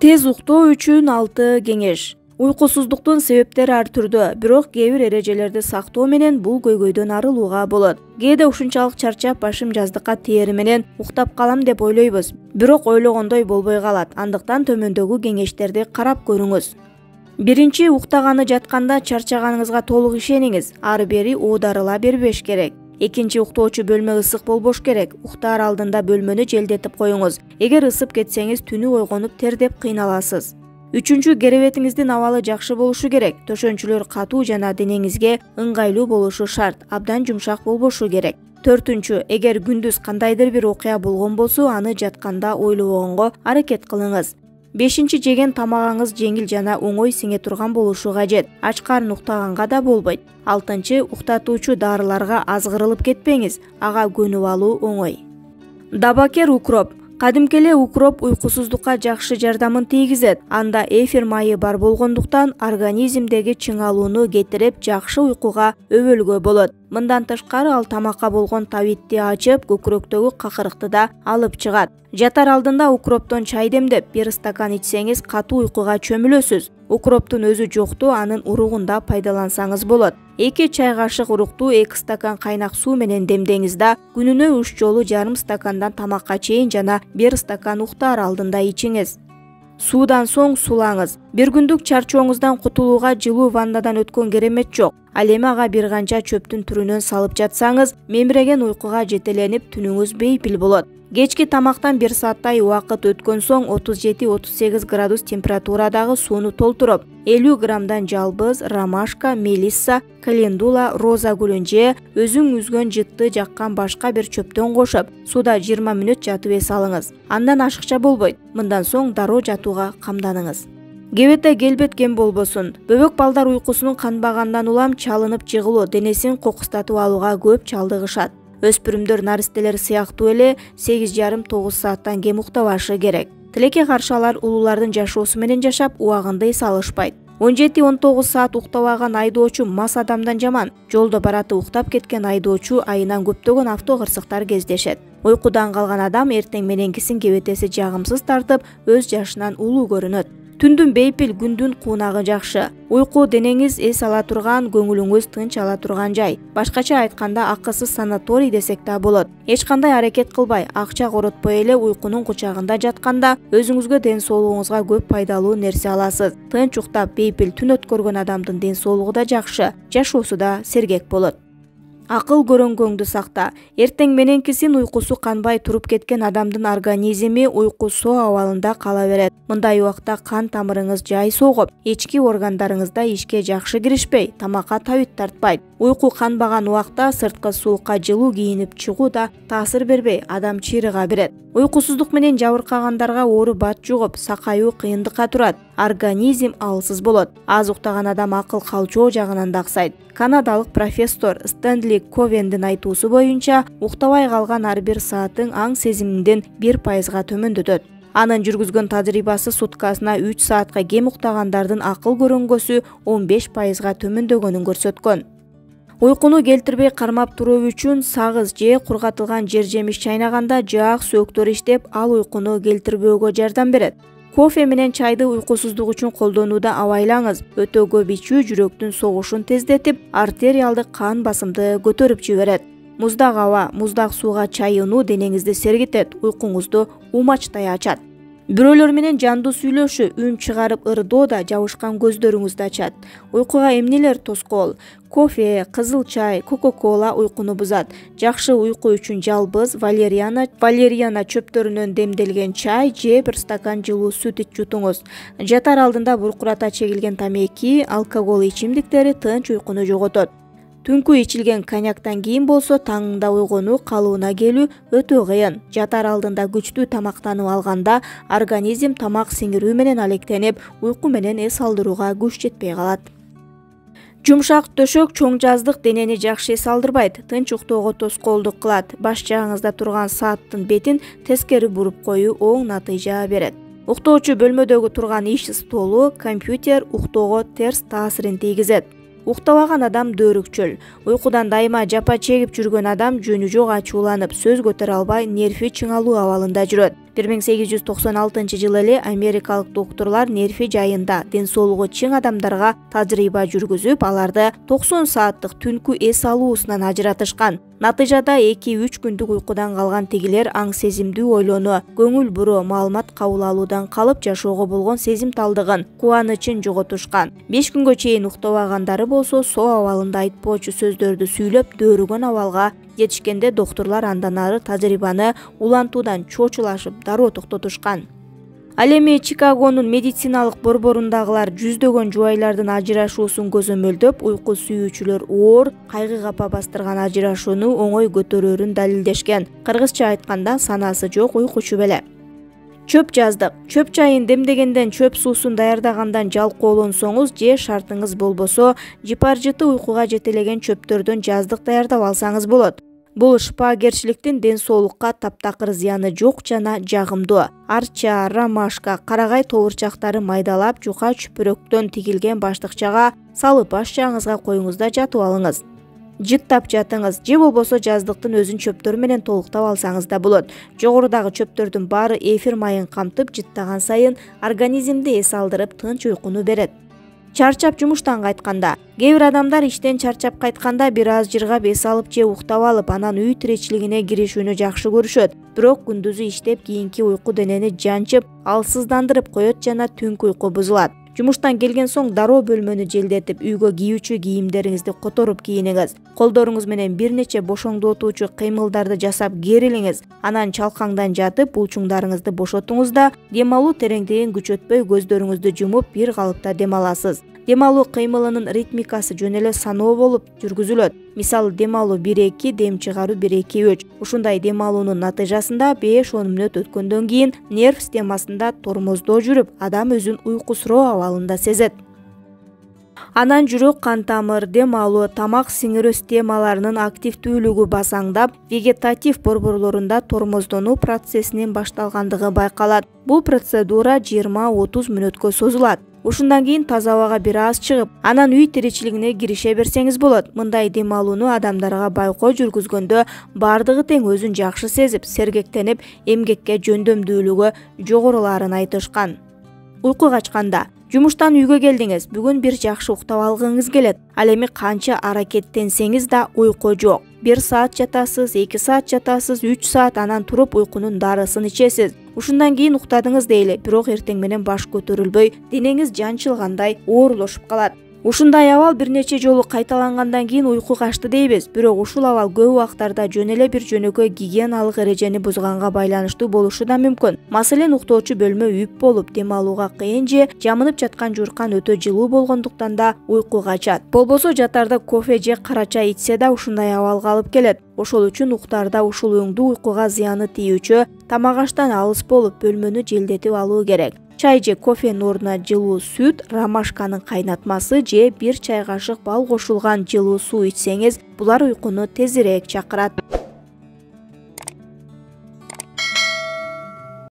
Тез уктоо үчүн 6 кеңеш. Уйкусуздуктун себептери ар түрдүү, бирок кээ бир эрежелерди сактоо менен бул көйгөйдөн арылууга болот. Кээде ушунчалык чарчап башым жаздыкка тээри менен уктап калам деп ойлойбуз, бирок ойлогондой болбой калат. Андыктан төмөндөгү кеңештерди карап көрүңүз. Биринчи, уктаганы жатканда чарчаганыңызга толук ишениңиз. Ары бери оодарыла бербеш керек. Экинчи, уктоочу бөлмө ысык болбош керек. Уктаар алдында бөлмөнү желдетип коюңуз. Эгер ысып кетсеңиз, түнү ойгонуп тердеп кыйналасыз. Үчүнчү, керебетиңиздин абалы жакшы болушу керек. Төшөнчүлөр катуу жана денеңизге ыңгайлуу болушу шарт, абдан жумшак болбошу керек. Төртүнчү, эгер күндүз кандайдыр бир окуя болгон болсо, аны жатканда ойлобогонго аракет кылыңыз. Бешинчи, жеген тамагыңыз жеңил жана оңой сиңе турган болушу кажет. Ач карын уктаганга да болбойт. Алтынчы, уктатуучу дарыларга азгырылып кетпеңиз. Ага көнүп алуу оңой. Дабакер укроп. Кадимки эле укроп уйкусуздукка жакшы жардамын тийгизет. Анда эфир майы бар болгондуктан организмдеги чыңалууну кетирип, жакшы уйкуга өбөлгө болот. Мындан тышкары ал тамакка болгон табитти ачып, көкүрөктөгү какырыкты да алып чыгат. Жатар алдында укроптон чай демдеп, 1 стакан ичсеңиз катуу уйкуга чөмүлөсүз. Укроптун өзү жокту, анын уругун да пайдалансаңыз болот. 2 чай кашык урукту 2 стакан кайнак суу менен демдеңиз да, күнүнө 3 жолу жарым стакандан тамакка чейин жана 1 стакан уктаар алдында ичиңиз. Суудан соң сулаңыз. Бир күндүк чарчооңуздан кутулууга жылуу ваннадан өткөн керемет жок. Ал эми ага бир канча чөптүн түрүнөн салып жатсаңыз, мемиреген уйкуга жетеленип, түнүңүз бейпил болот. Кечки тамактан 1 сааттай убакыт өткөн соң 37-38 градус температурадагы сууну толтуруп, 50 граммдан жалбыз, ромашка, мелисса, календула, роза гүлүн же өзүң үзгөн жытты жаккан башка бир чөптөн кошуп, суда 20 мүнөт жатып эс алыңыз. Андан ашыкча болбойт. Мындан соң дароо жатууга камданыңыз. Кебете келбет кем болбосун. Бөбөк балдар уйкусунун канбагандан улам чалынып жыгылуу, денесин кокустатып алууга көп чалдыгышат. Өспүрүмдөр наристелер сыяктуу эле 8,5-9 сааттан кем уктабашы керек. Тилекке каршы алар улуулардын жашоосу менен жашап, убагында эс алышпайт. 17-19 саат уктабаган айдоочу мас адамдан жаман. Жолдо бараты уктап кеткен айдоочу айынан көптөгөн автокырсыктар кездешет. Уйкудан калган адам эртең мененкисин кебетеси жагымсыз тартып, өз жашынан улуу көрүнөт. Түндүн бейпил, күндүн куунагы жакшы. Уйку денеңиз эс ала турган, көңүлүңүз тынч ала турган жай. Башкача айтканда, акысыз санаторий десек да болот. Эч кандай аракет кылбай, акча коротпой эле уйкунун кучагында жатканда өзүңүзгө ден соолугуңузга көп пайдалуу нерсе аласыз. Тынч уктап, бейпил түн өткөргөн адамдын ден соолугу да жакшы, жашоосу да сергек болот. Акыл көрөңгөңдү сакта. Эртең мененкисин уйкусу канбай туруп кеткен адамдын организми уйку соо абалында кала берет. Мындай убакта кан тамырыңыз жай согуп, ички органдарыңызда ишке жакшы киришпей, тамакка табит тартпайт. Уйку канбаган убакта сырткы суукка жылуу кийинип чыгуу да таасир бербей, адам чыйрыга берет. Уйкусуздук менен жабыркагандарга оору бат жугуп, сакаюу кыйындыкка турат. Организм алсыз болот. Аз уктаган адам акыл калчоо жагынан да аксайт. Канадалык профессор Стэнли Ковендин айтуусу боюнча, уктабай калган ар бир саатың аң сезимиңдин 1%га төмөндөтөт. Анын жүргүзгөн тажрыйбасы суткасына 3 саатка кем уктагандардын акыл көрөңгөсү 15%га төмөндөгөнүн көрсөткөн. Уйкуну келтирбей кармап туруу үчүн сагыз же кургатылган жер жемиш чайнаганда жаак сөөктөр иштеп, ал уйкуну келтирбөөгө жардам берет. Кофе менен чайды уйкусуздук үчүн колдонууда абайлаңыз. Өтө көп ичүү жүрөктүн согушун тездетип, артериалдык кан басымды көтөрүп жиберет. Муздак аба, муздак сууга чайынуу денеңизди сергитет, уйкуңузду умачтай ачат. Бирөөлөр менен жандуу сүйлөшүү, үн чыгарып ырдоо да жабышкан көздөрүңүздү ачат. Уйкуга эмнелер тоскоол? Кофе, кызыл чай, кока-кола уйкуну бузат. Жакшы уйку үчүн жалбыз, валериана чөптөрүнөн демделген чай же 1 стакан жылуу сүт жутуңуз. Жатар алдында буркурата чегилген тамеки, алкогол ичимдиктери тынч уйкуну жоготот. Түнкү ичилген коньяктан кийин болсо таңында ойгонуу, калыбына келүү өтө кыйын. Жатар алдында күчтүү тамактанып алганда организм тамак сиңирүү менен алектенип, уйку менен эс алдырууга күч жетпей калат. Жумшак төшөк чоң жаздык денени жакшы эс алдырбайт, тынч уктоого тоскоолдук кылат. Баш жагыңызда турган сааттын бетин тескери буруп коюу оң натыйжа берет. Уктоочу бөлмөдөгү турган иш столу, компьютер уктоого терс таасирин тийгизет. Уктабаган адам дөөрүкчүл. Уйкудан дайыма жапа чегип жүргөн адам жөнү жок ачууланып, сөз көтөрө албай, нерви чыңалуу абалында жүрөт. 1896-жылы эле америкалык доктурлар нерве жайында ден соолугу чың адамдарга тажрыйба жүргүзүп, аларды 90 сааттык түнкү эс алуусунан ажыратышкан. Натыйжада 2-3 күндүк уйкудан калган тигилер аң сезимдүү ойлонуу, көңүл буруу, маалымат кабыл алуудан калып жашоого болгон сезимталдыгын, кубанычын жоготушкан. 5 күнгө чейин уктабагандары болсо соо абалында айтпоочу сөздөрдү сүйлөп дөөрүгөн абалга жетишкенде доктурлар андан ары тажрыйбаны улантуудан чочулашып дароо токтотушкан. Ал эми Чикагонун медициналык борборундагылар жүздөгөн жубайлардын ажырашуусун көзөмөлдөп, уйку сүйүүчүлөр оор, кайгы капа бастырган ажырашууну оңой көтөрөөрүн далилдешкен. Кыргызча айтканда санасы жок уйкучу беле. Чөп жаздык. Чөп чайын демдегенден, чөп суусун даярдагандан жалкоолонсоңуз же шартыңыз болбосо, жыпаржыты уйкуга жетелеген чөптөрдөн жаздык даярдап алсаңыз болот. Бул шпагерчиликтин ден соолукка таптакыр зыяны жок жана жагымдуу. Арча, ромашка, карагай тобурчактары майдалап, жука чүпүрөктөн тигилген баштыкчага салып аш чагыңызга коюңуз да жатып алыңыз. Жыттап жатыңыз, же болбосо жаздыктын өзүн чөптөр менен толуктап алсаңыз да болот. Жогорудагы чөптөрдүн баары эфир майын камтып, жыттаган сайын организмди эс алдырып, тынч уйкуну берет. Чарчап жумуштан кайтканда. Кээ бир адамдар иштен чарчап кайтканда бир аз жыргап эс алып же уктап алып, анан үй тиричилигине киришүүнү жакшы көрүшөт. Бирок күндүзү иштеп кийинки уйку денени жанчып, алсыздандырып коет жана түнкү уйку бузулат. Жумуштан келген соң дароо бөлмөнү желдетип, үйгө кийүүчү кийимдериңизди которуп кийиниңиз. Колдоруңуз менен бир нече бошоңдотуучу кыймылдарды жасап керилиңиз. Анан чалкаңдан жатып, булчуңдарыңызды бошотуңуз да дем алуу тереңдигин күчөтпөй көздөрүңүздү жумуп бир калыпта дем аласыз. Дем алуу кыймылынын ритмикасы жөн эле саноо болуп жүргүзүлөт. Мисалы, дем алуу 1-2, дем чыгаруу 1-2-3. Ушундай дем алуунун натыйжасында 5-10 мүнөт өткөндөн кийин нерв системасында тормоздоо жүрүп, адам өзүн уйкусуроо абалында сезет. Анан жүрөк, кан тамыр, дем алуу, тамак сиңирүү системаларынын активдүүлүгү басаңдап, вегетатив борборлорунда тормоздонуу процессинин башталгандыгы байкалат. Бул процедура 20-30 мүнөткө созулат. Ушундан кийин таза абага бир аз чыгып, анан үй тиричилигине кирише берсеңиз болот. Мындай дем алууну адамдарга байкоо жүргүзгөндө бардыгы тең өзүн жакшы сезип, сергектенип, эмгекке жөндөмдүүлүгү жогорулаарын айтышкан. Уйку качканда. Жумуштан үйгө келдиңиз, бүгүн бир жакшы уктап алгыңыз келет. Ал эми канча аракеттенсеңиз да уйку жок. 1 саат жатасыз, 2 саат жатасыз, 3 саат анан туруп уйкунун дарысын ичесиз. Ушундан кийин уктадыңыз дейли, бирок эртең менен баш көтөрүлбөй, денеңиз жанчылгандай оорлошуп калат. Ушундай абал бир нече жолу кайталангандан кийин уйку качты дейбиз, бирок ушул абал көп убактарда жөн эле бир жөнөкөй гигиеналык эрежени бузганга байланыштуу болушу да мүмкүн. Маселен, уктоочу бөлмө үп болуп, дем алууга кыйын же жамынып жаткан журкан өтө жылуу болгондуктан да уйку качат. Болбосо жатарда кофе же кара чай ичсе да ушундай абалга алып келет. Ошол үчүн уктарда ушул өңдүү уйкуга зыяны тийүүчү тамак аштан алыс болуп, бөлмөнү желдетип алуу керек. Чай же кофенин ордуна жылуу сүт, ромашканын кайнатмасы же 1 чай кашык бал кошулган жылуу суу ичсеңиз, булар уйкуну тезирээк чакырат.